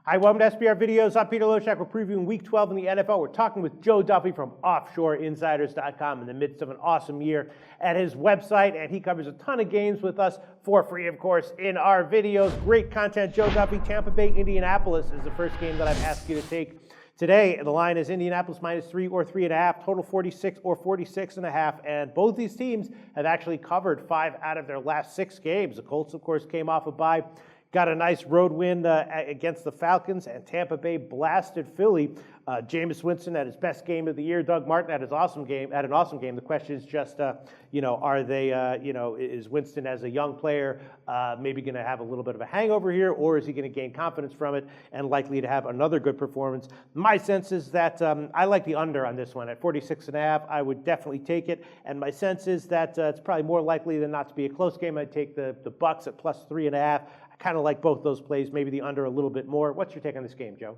Hi, welcome to SBR Videos. I'm Peter Loshak. We're previewing Week 12 in the NFL. We're talking with Joe Duffy from OffshoreInsiders.com in the midst of an awesome year at his website, and he covers a ton of games with us for free, of course, in our videos. Great content. Joe Duffy, Tampa Bay, Indianapolis is the first game that I've asked you to take today. The line is Indianapolis -3 or 3.5, total 46 or 46.5, and both these teams have actually covered 5 out of their last 6 games. The Colts, of course, came off a bye. Got a nice road win against the Falcons, and Tampa Bay blasted Philly. Jameis Winston had his best game of the year. Doug Martin had an awesome game. The question is just, are they, is Winston as a young player maybe going to have a little bit of a hangover here, or is he going to gain confidence from it and likely to have another good performance? My sense is that I like the under on this one at 46.5. I would definitely take it, and my sense is that it's probably more likely than not to be a close game. I'd take the Bucs at +3.5. Kind of like both those plays, maybe the under a little bit more. What's your take on this game, Joe?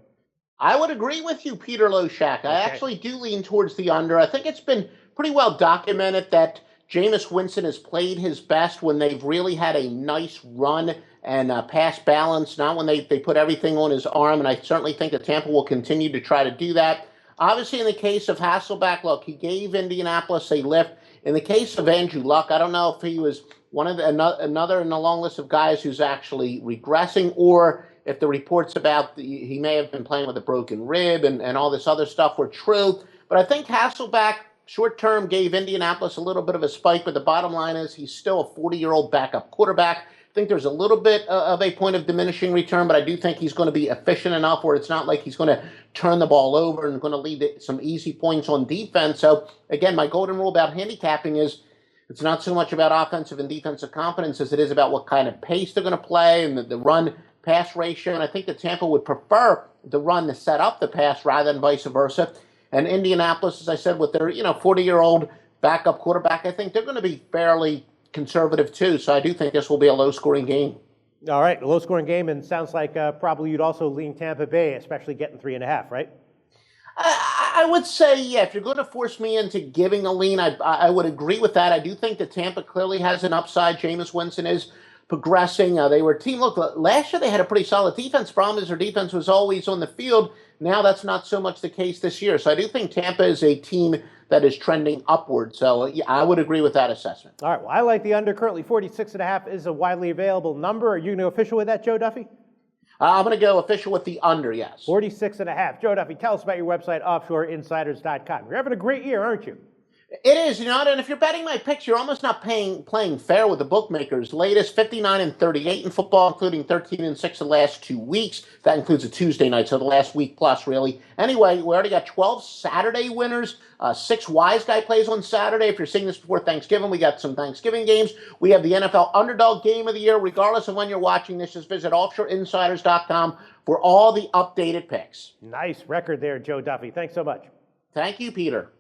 I would agree with you, Peter Loshak. Okay. I actually do lean towards the under. I think it's been pretty well documented that Jameis Winston has played his best when they've really had a nice run and pass balance, not when they put everything on his arm, and I certainly think that Tampa will continue to try to do that. Obviously, in the case of Hasselbeck, look, he gave Indianapolis a lift. In the case of Andrew Luck, I don't know if he was one of another in the long list of guys who's actually regressing, or if the reports about he may have been playing with a broken rib and all this other stuff were true. But I think Hasselbeck, short term, gave Indianapolis a little bit of a spike, but the bottom line is he's still a 40-year-old backup quarterback. I think there's a little bit of a point of diminishing return, but I do think he's going to be efficient enough where it's not like he's going to turn the ball over and going to lead to some easy points on defense. So, again, my golden rule about handicapping is it's not so much about offensive and defensive competence as it is about what kind of pace they're going to play and the run-pass ratio. And I think that Tampa would prefer the run to set up the pass rather than vice versa. And Indianapolis, as I said, with their 40-year-old backup quarterback, I think they're going to be fairly conservative too. So I do think this will be a low-scoring game. All right, a low-scoring game, and sounds like probably you'd also lean Tampa Bay, especially getting 3.5, right? I would say, yeah, if you're going to force me into giving a lean, I would agree with that. I do think that Tampa clearly has an upside. Jameis Winston is progressing. They were a team. Look, last year they had a pretty solid defense. Problem is their defense was always on the field. Now that's not so much the case this year. So I do think Tampa is a team that is trending upward. So yeah, I would agree with that assessment. All right, well, I like the under. Currently 46.5 is a widely available number. Are you going to official with that, Joe Duffy? I'm going to go official with the under, yes. 46.5. Joe Duffy, tell us about your website, OffshoreInsiders.com. You're having a great year, aren't you? It is, and if you're betting my picks, you're almost not playing fair with the bookmakers. Latest 59-38 in football, including 13-6 the last 2 weeks. That includes a Tuesday night, so the last week plus, really. Anyway, we already got 12 Saturday winners. 6 Wise Guy plays on Saturday. If you're seeing this before Thanksgiving, we got some Thanksgiving games. We have the NFL Underdog Game of the Year. Regardless of when you're watching this, just visit OffshoreInsiders.com for all the updated picks. Nice record there, Joe Duffy. Thanks so much. Thank you, Peter.